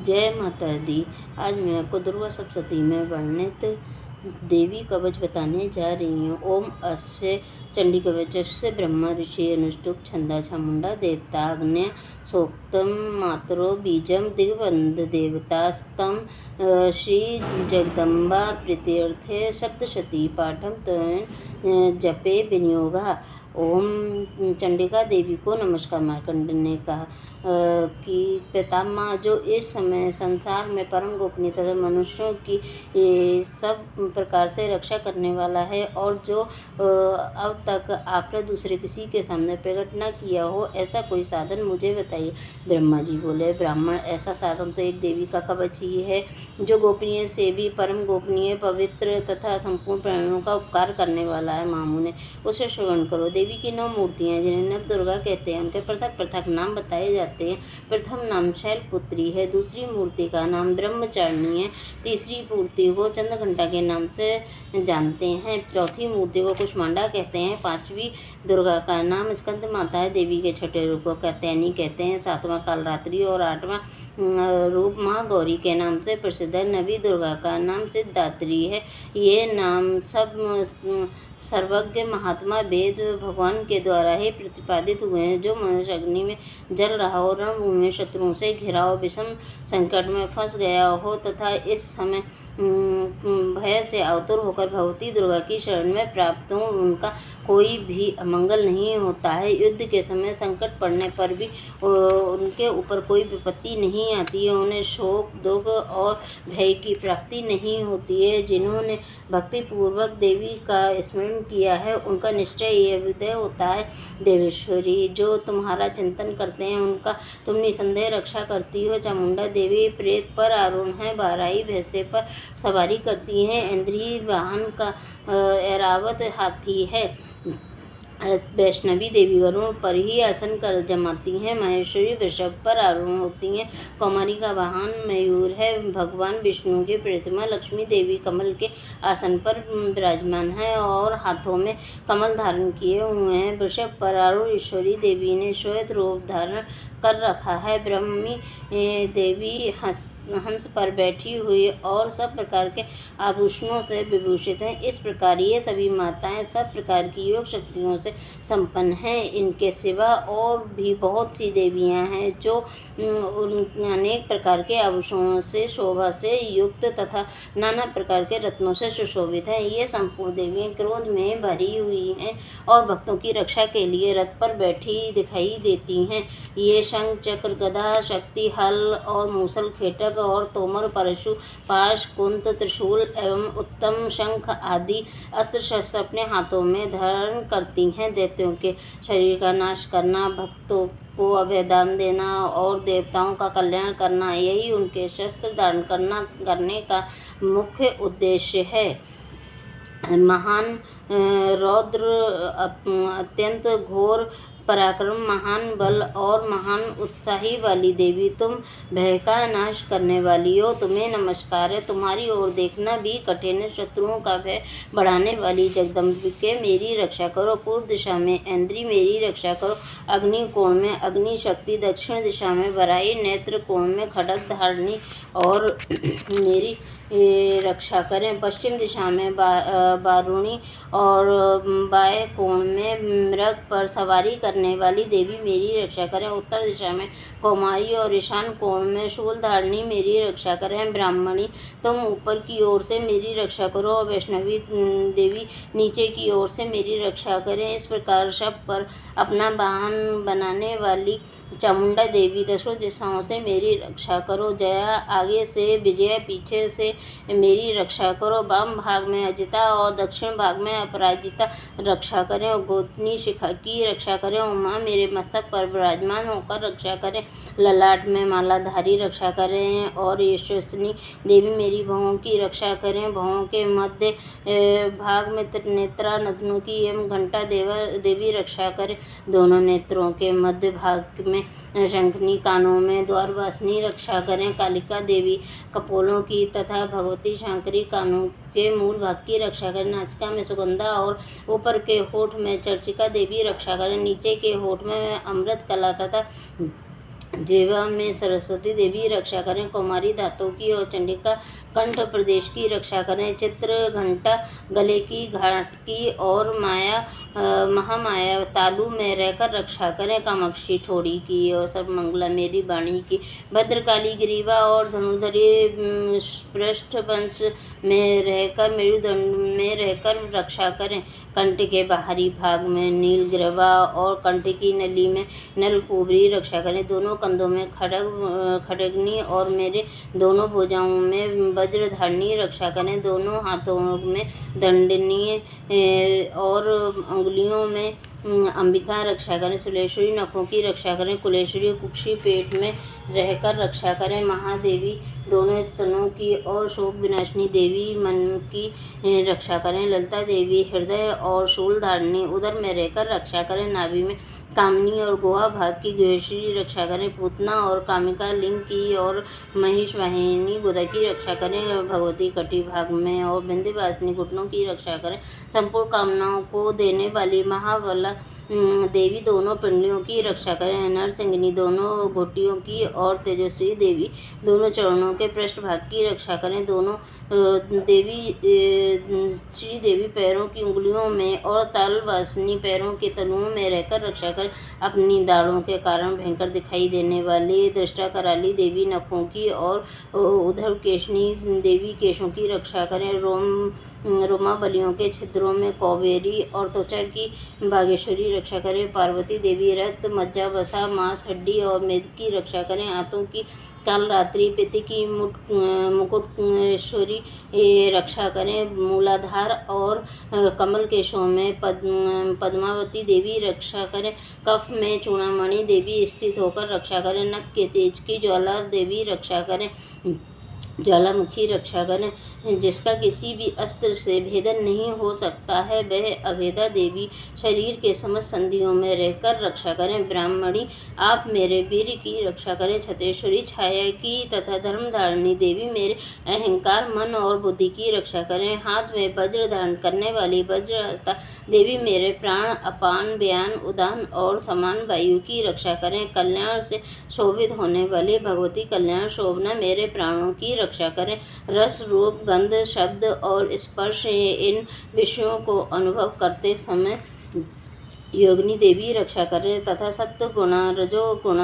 जय माता दी। आज मैं आपको दुर्गा सप्तशती में वर्णित देवी कवच बताने जा रही हूँ। ओम अस्य चंडी कवच से ब्रह्मा ऋषि अनुष्टुप छंदा चामुंडा देवता अग्न्य सोक्तम मातरो बीजम दिग्बंध देवतास्तम श्री जगदम्बा प्रीत्यर्थे सप्तशती पाठम जपे विनियोगा। ओम चंडिका देवी को नमस्कार। मार्कंड ने कहा कि पितामह जो इस समय संसार में परम गोपनीय तथा मनुष्यों की सब प्रकार से रक्षा करने वाला है और जो अब तक आपने दूसरे किसी के सामने प्रकट न किया हो ऐसा कोई साधन मुझे बताइए। ब्रह्मा जी बोले, ब्राह्मण ऐसा साधन तो एक देवी का कवच ही है जो गोपनीय से भी परम गोपनीय पवित्र तथा संपूर्ण प्राणियों का उपकार करने वाला है। मामू ने उसे श्रवण करो। देवी की 9 मूर्तियां जिन्हें नव दुर्गा कहते हैं, उनके पृथक पृथक नाम बताए जाते हैं। प्रथम नाम शैलपुत्री है, दूसरी मूर्ति का नाम ब्रह्मचारिणी है, तीसरी मूर्ति को चंद्रघंटा के नाम से जानते हैं, चौथी मूर्ति को कुष्मांडा कहते हैं, पांचवी दुर्गा का नाम स्कंद माता है, देवी के छठे रूप को कैत्यायनी कहते हैं, सातवां कालरात्रि और आठवां रूप महागौरी के नाम से प्रसिद्ध है। नवी दुर्गा का नाम सिद्धात्री है। ये नाम सब सर्वज्ञ महात्मा वेद भगवान के द्वारा ही प्रतिपादित हुए हैं। जो मनुष्य अग्नि में जल रहा हो, रणभूमि में शत्रुओं से घिरा हो, विषम संकट में फंस गया हो तथा इस समय भय से आतुर होकर भगवती दुर्गा की शरण में प्राप्त हो, उनका कोई भी अमंगल नहीं होता है। युद्ध के समय संकट पड़ने पर भी उनके ऊपर कोई विपत्ति नहीं आती है। उन्हें शोक दुख और भय की प्राप्ति नहीं होती है। जिन्होंने भक्तिपूर्वक देवी का स्मरण किया है उनका निश्चय यह हृदय होता है। देवेश्वरी, जो तुम्हारा चिंतन करते हैं उनका तुम निसंदेह रक्षा करती हो। चामुंडा देवी प्रेत पर आरूढ़ है, बाराही भैंसे पर सवारी करती हैं, इंद्रिय वाहन का ऐरावत हाथी है। वैष्णवी देवी गरुड़ पर ही आसन कर जमाती हैं। महेश्वरी वृषभ पर आरूढ़ होती हैं। कौमारी का वाहन मयूर है। भगवान विष्णु की प्रतिमा लक्ष्मी देवी कमल के आसन पर विराजमान है और हाथों में कमल धारण किए हुए हैं। वृषभ पर आरूढ़ ईश्वरी देवी ने श्वेत रूप धारण कर रखा है। ब्रह्मी देवी हंस पर बैठी हुई और सब प्रकार के आभूषणों से विभूषित हैं। इस प्रकार ये सभी माताएं सब प्रकार की योग शक्तियों से संपन्न हैं। इनके सिवा और भी बहुत सी देवियां हैं जो अनेक प्रकार के आभूषणों से शोभा से युक्त तथा नाना प्रकार के रत्नों से सुशोभित हैं। ये संपूर्ण देवियां क्रोध में भरी हुई हैं और भक्तों की रक्षा के लिए रथ पर बैठी दिखाई देती हैं। ये शंख चक्र गदा शक्ति हल और मूसल खेटक और तोमर परशु पाश कुंत त्रिशूल एवं उत्तम शंख आदि अस्त्र शस्त्र अपने हाथों में धारण करती हैं। दैत्यों के शरीर का नाश करना, भक्तों को अभयदान देना और देवताओं का कल्याण करना, यही उनके शस्त्र धारण करने का मुख्य उद्देश्य है। महान रौद्र, अत्यंत घोर पराक्रम, महान बल और महान उत्साही वाली देवी, तुम भय का नाश करने वाली हो, तुम्हें नमस्कार है। तुम्हारी ओर देखना भी कठिन है। शत्रुओं का भय बढ़ाने वाली जगदम्बिके, मेरी रक्षा करो। पूर्व दिशा में ऐन्द्री, मेरी रक्षा करो। अग्नि कोण में अग्नि शक्ति, दक्षिण दिशा में वराही, नेत्र कोण में खड्ग धारिणी और मेरी रक्षा करें। पश्चिम दिशा में बारूणी और बाएं कोण में मृग पर सवारी करने वाली देवी, मेरी रक्षा करें। उत्तर दिशा में कौमारी और ईशान कोण में शूलधारिणी, मेरी रक्षा करें। ब्राह्मणी, तुम ऊपर की ओर से मेरी रक्षा करो और वैष्णवी देवी नीचे की ओर से मेरी रक्षा करें। इस प्रकार शव पर अपना वाहन बनाने वाली चामुंडा देवी, दसों दिशाओं से मेरी रक्षा करो। जया, आगे से विजया, पीछे से मेरी रक्षा करो। वाम भाग में अजिता और दक्षिण भाग में अपराजिता रक्षा करें और गोतनी शिखा की रक्षा करें। उमा, मेरे मस्तक पर विराजमान होकर रक्षा करें। ललाट में मालाधारी रक्षा करें और यशस्विनी देवी मेरी भवों की रक्षा करें। भवों के मध्य भाग में त्रिनेत्रा नथनुकी एवं घंटा देवी रक्षा करें। दोनों नेत्रों के मध्य भाग में शंखनी, कानों में द्वारवासिनी रक्षा करें। कालिका देवी कपोलों की तथा भगवती शंकरी कानों के मूल भाग की रक्षा करें। नासिका में सुगंधा और ऊपर के होठ में चर्चिका देवी रक्षा करें। नीचे के होठ में अमृत कला तथा जिह्वा में सरस्वती देवी रक्षा करें। कौमारी दांतों की और चंडिका कंठ प्रदेश की रक्षा करें। चित्र घंटा गले की घाट की और महामाया तालु में रहकर रक्षा करें। कामाक्षी ठोड़ी की और सब मंगला मेरी वाणी की। भद्रकाली ग्रीवा और धनुधरी पृष्ठ वंश में रहकर मेरुदंड में रहकर रक्षा करें। कंठ के बाहरी भाग में नीलग्रीवा और कंठ की नली में नलकुबरी रक्षा करें। दोनों कंधों में खड्गनी और मेरे दोनों भुजाओं में वज्रधारणी रक्षा करें। दोनों हाथों में दंडनी और अंगुलियों में अंबिका रक्षा करें। सुलेश्वरी नखों की रक्षा करें। कुलेश्वरी कुक्षी पेट में रहकर रक्षा करें। महादेवी दोनों स्तनों की और शोक विनाशिनी देवी मन की रक्षा करें। ललिता देवी हृदय और शूल धारणी उदर में रहकर रक्षा करें। नाभि में कामनी और गुहा भाग की गुहेश्वरी रक्षा करें। पूतना और कामिका लिंग की और महिष वाहिनी गुदा की रक्षा करें। भगवती कटी भाग में और विंध्यवासिनी घुटनों की रक्षा करें। संपूर्ण कामनाओं को देने वाली महाबला देवी दोनों पिंडलियों की रक्षा करें। नरसिंगिनी दोनों घुटियों की और तेजस्वी देवी दोनों चरणों के पृष्ठ भाग की रक्षा करें। दोनों श्री देवी पैरों की उंगलियों में और तालवासिनी पैरों के तलुओं में रहकर रक्षा करें। अपनी दाढ़ों के कारण भयंकर दिखाई देने वाली दृष्टा कराली देवी नखों की और उधर केशनी देवी केशों की रक्षा करें। रोमावलियों के छिद्रों में कौबेरी और त्वचा की बागेश्वरी रक्षा करें। पार्वती देवी रक्त मज्जा वसा मांस हड्डी और मेद की रक्षा करें। आंतों की कालरात्रि पित्त की मुकुटेश्वरी रक्षा करें। मूलाधार और कमल केशों में पद्मावती देवी रक्षा करें। कफ में चूड़ामणि देवी स्थित होकर रक्षा करें। नख के तेज की ज्वाला देवी रक्षा करें। ज्वालामुखी रक्षा करें। जिसका किसी भी अस्त्र से भेदन नहीं हो सकता है वह अभेदा देवी शरीर के समस्त संधियों में रहकर रक्षा करें। ब्राह्मणी आप मेरे वीर की रक्षा करें। छतेश्वरी छाया की तथा धर्मधारिणी देवी मेरे अहंकार मन और बुद्धि की रक्षा करें। हाथ में वज्र धारण करने वाली वज्रहस्ता देवी मेरे प्राण अपान व्यान उदान और समान वायु की रक्षा करें। कल्याण से शोभित होने वाली भगवती कल्याण शोभना मेरे प्राणों की रक्षा करें। रस रूप गंध शब्द और स्पर्श इन विषयों को अनुभव करते समय योगिनी देवी रक्षा करें तथा सत्व गुण रजोगुण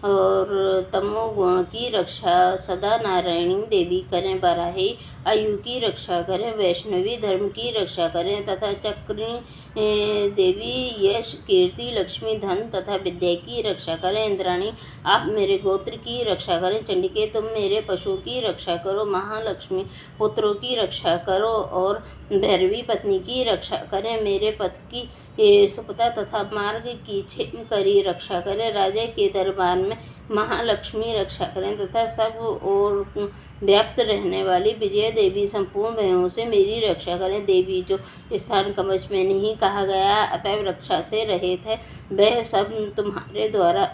और तमोगुण की रक्षा सदा नारायणी देवी करें। बराही आयु की रक्षा करें। वैष्णवी धर्म की रक्षा करें तथा चक्री देवी यश कीर्ति लक्ष्मी धन तथा विद्या की रक्षा करें। इंद्राणी आप मेरे गोत्र की रक्षा करें। चंडिके तुम मेरे पशु की रक्षा करो। महालक्ष्मी पुत्रों की रक्षा करो और भैरवी पत्नी की रक्षा करें। मेरे पथ की सुपता तथा मार्ग की छिम करी रक्षा करें। राजा के दरबार में महालक्ष्मी रक्षा करें तथा सब और व्याप्त रहने वाली विजय देवी संपूर्ण भयों से मेरी रक्षा करें। देवी जो स्थान कवच में नहीं कहा गया अतएव रक्षा से रहित है वह सब तुम्हारे द्वारा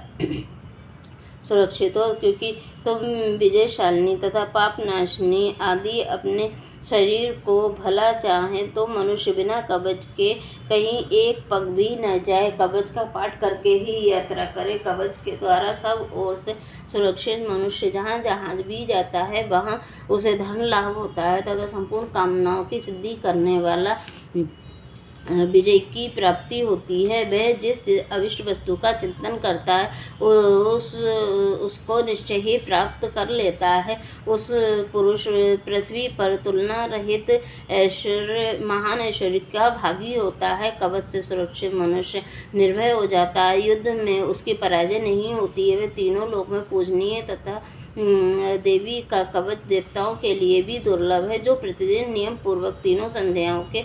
सुरक्षित हो, क्योंकि तुम विजयशालिनी तथा पापनाशिनी आदि अपने शरीर को भला चाहें तो मनुष्य बिना कवच के कहीं एक पग भी न जाए। कवच का पाठ करके ही यात्रा करे। कवच के द्वारा सब ओर से सुरक्षित मनुष्य जहाँ जहाँ भी जाता है वहाँ उसे धन लाभ होता है तथा संपूर्ण कामनाओं की सिद्धि करने वाला विजय की प्राप्ति होती है। वह जिस अविष्ट वस्तु का चिंतन करता है उसको निश्चय ही प्राप्त कर लेता है। उस पुरुष पृथ्वी पर तुलना रहित ऐश्वर्य महान ऐश्वर्य का भागी होता है। कवच से सुरक्षित मनुष्य निर्भय हो जाता है। युद्ध में उसकी पराजय नहीं होती है। वह तीनों लोक में पूजनीय तथा देवी का कवच देवताओं के लिए भी दुर्लभ है। जो प्रतिदिन नियम पूर्वक तीनों संध्याओं के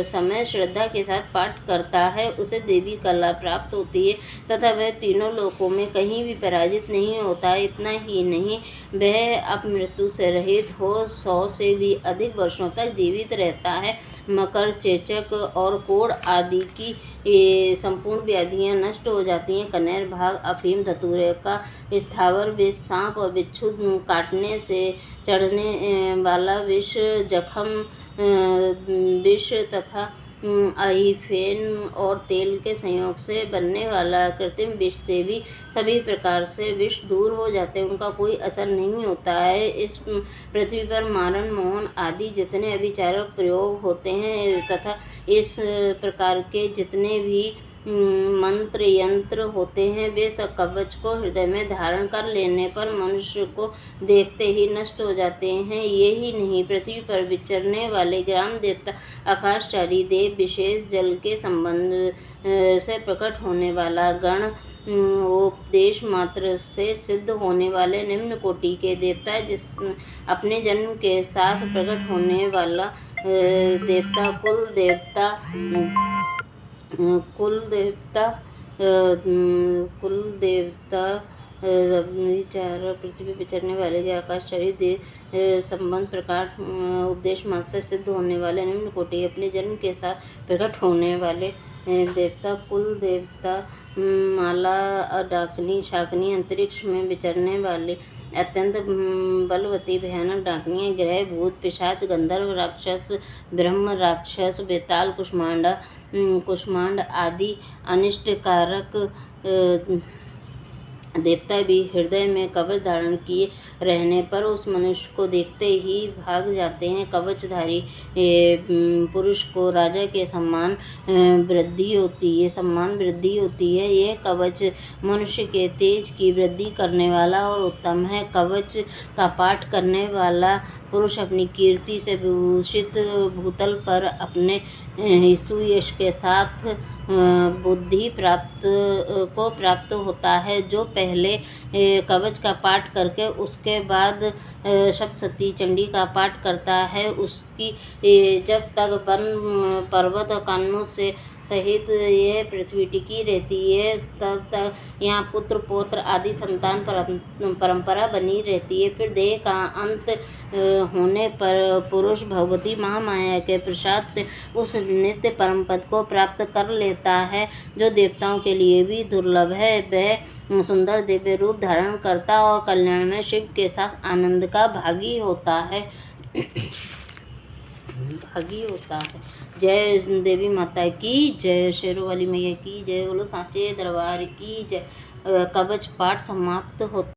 समय श्रद्धा के साथ पाठ करता है उसे देवी कला प्राप्त होती है तथा वह तीनों लोकों में कहीं भी पराजित नहीं होता। इतना ही नहीं वह अपमृत्यु से रहित हो 100 से भी अधिक वर्षों तक जीवित रहता है। मकर चेचक और कोढ़ आदि की संपूर्ण व्याधियां नष्ट हो जाती हैं। कनेर भाग अफीम धतूरे का स्थावर विष सांप और बिच्छू काटने से चढ़ने वाला विष जखम विष तथा आइफेन और तेल के संयोग से बनने वाला कृत्रिम विष से भी सभी प्रकार से विष दूर हो जाते हैं, उनका कोई असर नहीं होता है। इस पृथ्वी पर मारण, मोहन आदि जितने अभिचारक प्रयोग होते हैं तथा इस प्रकार के जितने भी मंत्र यंत्र होते हैं, वे सब कवच को हृदय में धारण कर लेने पर मनुष्य को देखते ही नष्ट हो जाते हैं। यही नहीं, पृथ्वी पर विचरने वाले ग्राम देवता, आकाशचारी देव, विशेष जल के संबंध से प्रकट होने वाला गण, उपदेश मात्र से सिद्ध होने वाले निम्न कोटि के देवता, जिस अपने जन्म के साथ प्रकट होने वाला देवता, कुल देवता विचार पृथ्वी विचरने वाले के आकाशचारी देव संबंध प्रकार उपदेश मात्र से सिद्ध होने वाले निम्न कोटि, अपने जन्म के साथ प्रकट होने वाले देवता, कुल देवता, माला डाकनी शाकनी, अंतरिक्ष में विचरने वाले अत्यंत बलवती भयानक डाकनियाँ, ग्रह, भूत, पिशाच, गंधर्व, राक्षस, ब्रह्म राक्षस, बेताल, कुष्मांड आदि अनिष्टकारक देवता भी हृदय में कवच धारण किए रहने पर उस मनुष्य को देखते ही भाग जाते हैं। कवचधारी पुरुष को राजा के सम्मान वृद्धि होती है। यह कवच मनुष्य के तेज की वृद्धि करने वाला और उत्तम है। कवच का पाठ करने वाला पुरुष अपनी कीर्ति से भूषित भूतल पर अपने सुयश के साथ बुद्धि प्राप्त होता है। जो पहले कवच का पाठ करके उसके बाद सप्तशती चंडी का पाठ करता है, उसकी जब तक वन पर्वत और कानों से सहित यह पृथ्वी टिकी रहती है, तब तक यहाँ पुत्र पौत्र आदि संतान परंपरा बनी रहती है। फिर देह का अंत होने पर पुरुष भगवती महामाया के प्रसाद से उस नित्य परम पद को प्राप्त कर लेता है, जो देवताओं के लिए भी दुर्लभ है। वह सुंदर दिव्य रूप धारण करता और कल्याण में शिव के साथ आनंद का भागी होता है। जय देवी माता की जय, शेरों वाली मैया की जय, बोलो सांचे दरबार की जय। कवच पाठ समाप्त होता।